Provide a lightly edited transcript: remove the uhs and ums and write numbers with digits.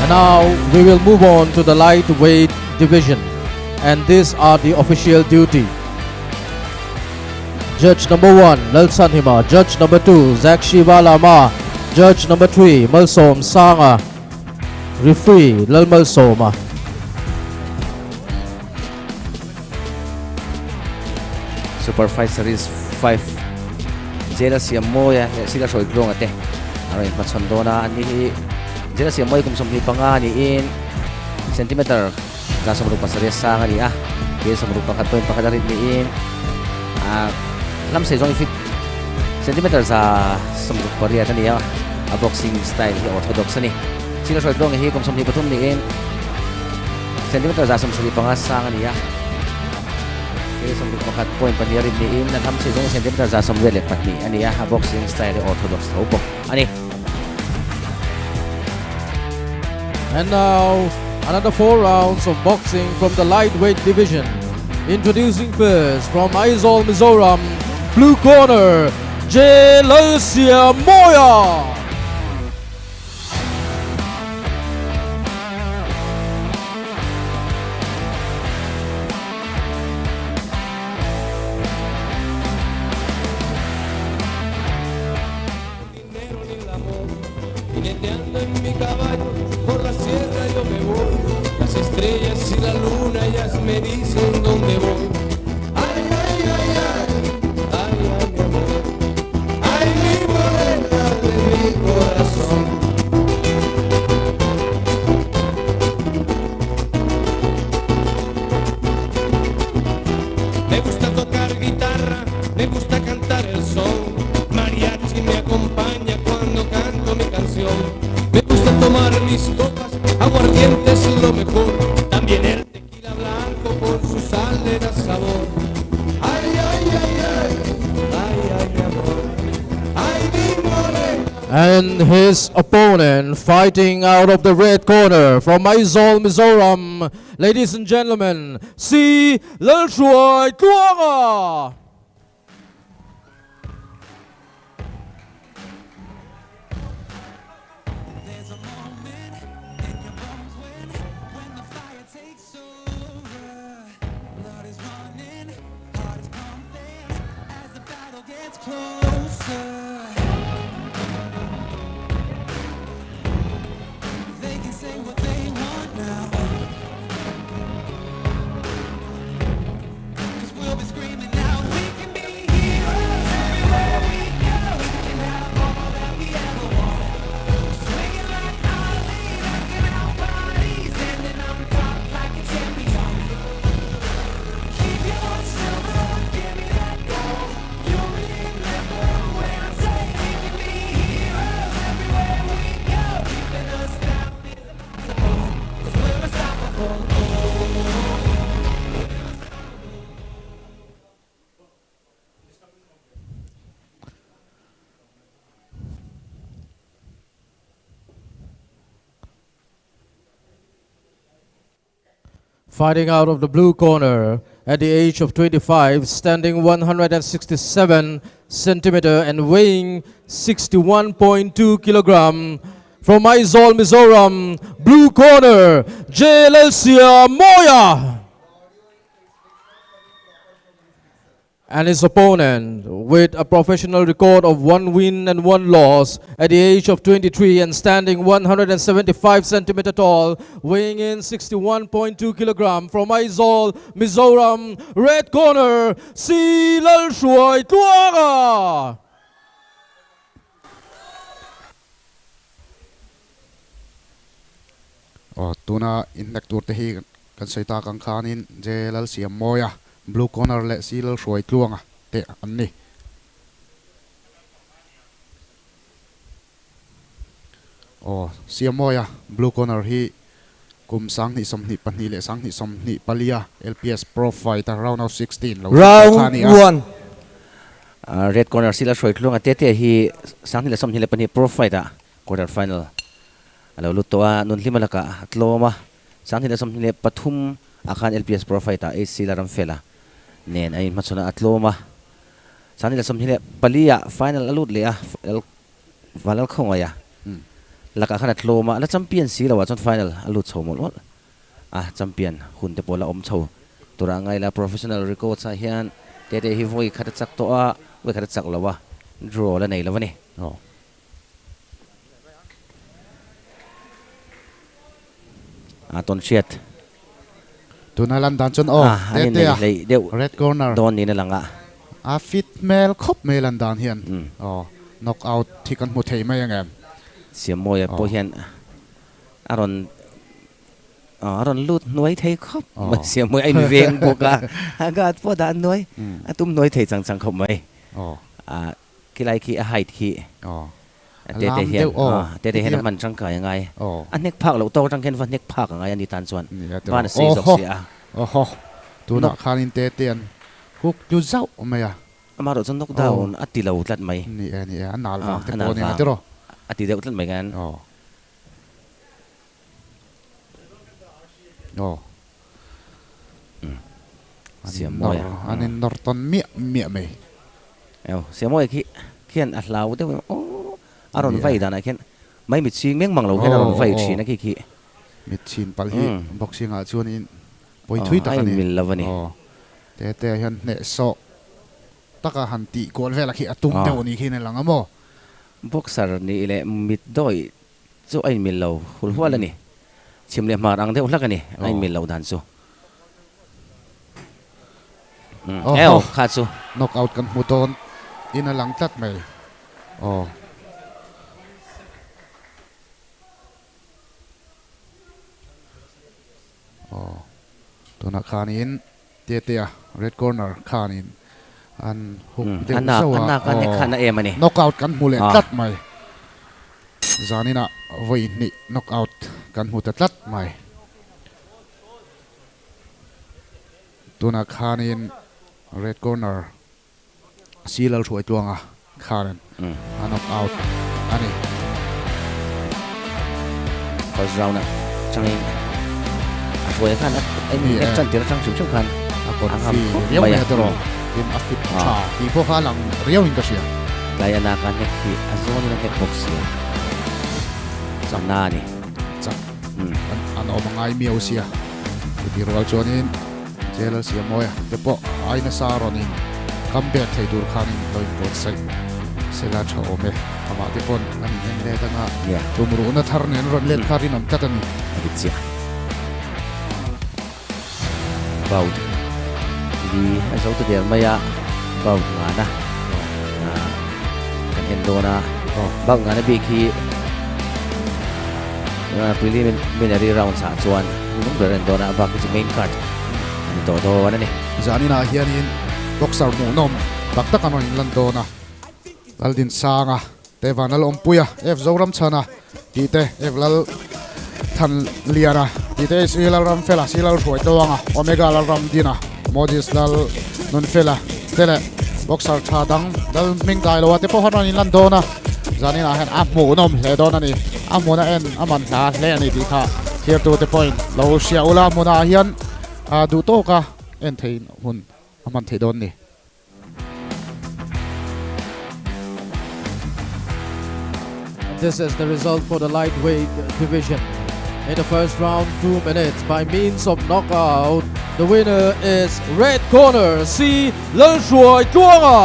And now we will move on to the lightweight division, and these are the official duty. Judge number 1, Lalsiammawia. Judge number 2, Lalhruaitluanga. Judge number 3, Mizo Sanga. Referee, Lalsiammawia. Super Fight Series 5 Lalsiammawia Lalhruaitluanga te aron patsondona ani Lalsiammawia kum somhi panga ni in centimeter ka samru pasare sanga ni ke samru pakat point pakadarit ni in lam se jong fit centimeter sa samru paria tani boxing style orthodox ni Lalhruaitluanga hi kum somhi pathum ni in centimeter sa samru panga sanga ni sambil pakat point panirin ni in na ham sejong centimeter za samwele patni ani boxing style orthodox taupo ani. And now another 4 rounds of boxing from the lightweight division. Introducing first from Aizawl, Mizoram, blue corner, Lalsiammawia. Jineteando en mi caballo, por la sierra yo me voy. Las estrellas y la luna ellas me dicen dónde voy. Ay, ay, ay, ay, ay, ay, mi amor. Ay, mi morena de mi corazón. Me gusta tocar guitarra, me gusta cantar el son. Mariachi me acompaña cuando canto mi canción. Me gusta tomar mis copas, aguardiente es lo mejor. También el tequila blanco con su sal le da sabor. Ay, ay, ay, ay, ay, ay, mi amor. Ay, mi morena. And his opponent fighting out of the red corner from Aizawl, Mizoram, ladies and gentlemen, Lalhruaitluanga. Fighting out of the blue corner at the age of 25, standing 167 centimeter and weighing 61.2 kilogram, from Aizawl, Mizoram, blue corner, Lalsiammawia. And his opponent, with a professional record of 1 win and 1 loss, at the age of 23 and standing 175 centimeter tall, weighing in 61.2 kilogram, from Aizawl, Mizoram, red corner, Lalhruaitluanga. Tuna inek turte hi kan saita kang khanin Lalsiammawia blue corner le Lalhruaitluanga te anni. Siammawia blue corner hi kum sang ni som ni pani le sang ni som ni palia LPS Pro Fighter round of 16 round 1 red corner Lalhruaitluanga te hi sang ni le som ni le pani Pro Fighter quarter final alo lutoa nun limalaka atloma sang ni le som ni le pathum akan LPS Pro Fighter AC laram fela nen ay matsuna atloma sang ni le som ni le palia final alut le valal khongaya ลักขนาดโลมาแล้วแชมเปี้ยนสีแล้วว่าจนไฟนอลลุดโชว์หมดแชมเปี้ยนหุ่นเตปอละอมโชว์ตัวร่างไงละ professional record สาเหตุเตะฮิวขัดจักตัวไว้ขัดจักแล้ววะ draw แล้วไหนแล้ววะนี่ต้นเชียดตัวนั้นลันดันจนเตะเดี๋ยว red corner โดนนี่นั่นหลังฟิตเมลครบเมลันดันเฮียนknock out ที่กันหมดเทไม่ยังไงเสียมวยโปเฮียนอารอนลุดน้อยเทครบเสียมวยไอ้เวียงพวกอากาศพอดานน้อยตุ้มน้อยเทจังๆครบไหมกี่ไรกี่ไฮที่เตะเห็นมันจังกายยังไงอันเน็กพักเราโตจังเห็นว่าเน็กพักยังไงอันนี้ตันส่วนบ้านสีสกเสียตัวนักคารินเตเตียนฮุกยูเจ้าไม่มาเราจะนกดาวน์อัติเราตัดไหมนี่อันนาลฟังเตโปนี่นะที่รออัติเราตัดไหมกันเสียมวยอันนี้นอร์ตันเมียไหมเสียมวยเขียนอัดเราเดี๋ยวอารอนไฟดานะเขียนไม่มิดชิงเมี่ยงมังเราเขียนอารอนไฟชีนะขี้มิดชินปัลฮีบ็อกซิ่งอาชวนนี้ปอยทุยตะกันนี่แต่เห็นเนี่ยโซตะกะหันตีกวนเวลาขี้ตุ้มเดี๋ยวนี้ขี้ในหลังอ่ะโม่บ็อกเซอร์นี่แหละมิดด้อยจู่ไอ้มิลเราหุ่นหัวแล้วนี่ชิมเลี้ยมารังเดียวลักกันนี่ไอ้มิลเราดันซูขาดซูน็อกเอาท์กันหมดตอนอินหลังตัดไหมตัวนักขานินเตี้ย red corner ขานินอันหุบเด็กสวะกันเนี่ยขันเอ็มนี่น็อกเอาท์กันมูเลตัดไหมจานี่นะวันนี้น็อกเอาท์กันมูตัดไหมตัวนักขานิน red corner สีเหลืองสวยตัวงะขานินน็อกเอาท์อันนี้ first round นะจังเองสวยขันไอ้นี่จังเดี๋ยวจังชุ่มขันคนฟีเรียวเนี่ยตลอดเป็นอฟิตชาที่พวกเขาหลังเรียวหินกระเชียกายนาการเนี่ยคืออาโซนี่เนี่ยบ็อกซ์จังหน้านี่จังอันเอามังไอเมียวเสียที่เราจอนี่เจลเสียมวยเดี๋ยวพอไอ้เนี่ยซาโรนี่คัมเบตให้ดูขานี่โดยโปรดใส่เสลาชาวเมย์ทำมาที่ปนอันนี้เล่นตั้งแต่ตัวมืออุณหภูมิเนี่ยรถเล่นขานี่น้ำตัดนี่ดิเสียเบาดีไอ้สาวตัวเดียวไม่ยากเบางานนะกันเห็นโดนะเบางานนะบีคีปีนี้เป็นอะไรราวน์สามส่วนนุ่งเดินโดนะบางก็จะเมนคัทโตวันนี้จานี่นะเฮียนี่บ็อกซ์หมูนมบักตะกันวันลันโดนะลัลดินซางะเตวันลัลอมปุยะเอฟโซรัมชนะดีเตเอฟลัลทันเลียนะดีเตสีลัลรัมเฟล่าสีลัลสวยตัวงะโอเมก้าลัลรัมดีนะโมดิสลัลนนเฟล่าเตเลบ็อกซ์ชาดังลัลมิงไกลว่าเตพอฮารันลันโดนะจานี่นะเห็นหมูนมเลโดนะนี่หมูนะเอ็นมันลาเลนี่ดีค่ะเทียบตัวเตพอยน์เราเชียอุลามูนาเฮียนดูโตกะเอ็นเทนหุ่นมันเทโดนนี่ This is the result for the lightweight division. In the first round, 2 minutes by means of knockout. The winner is red corner, Lalhruaitluanga.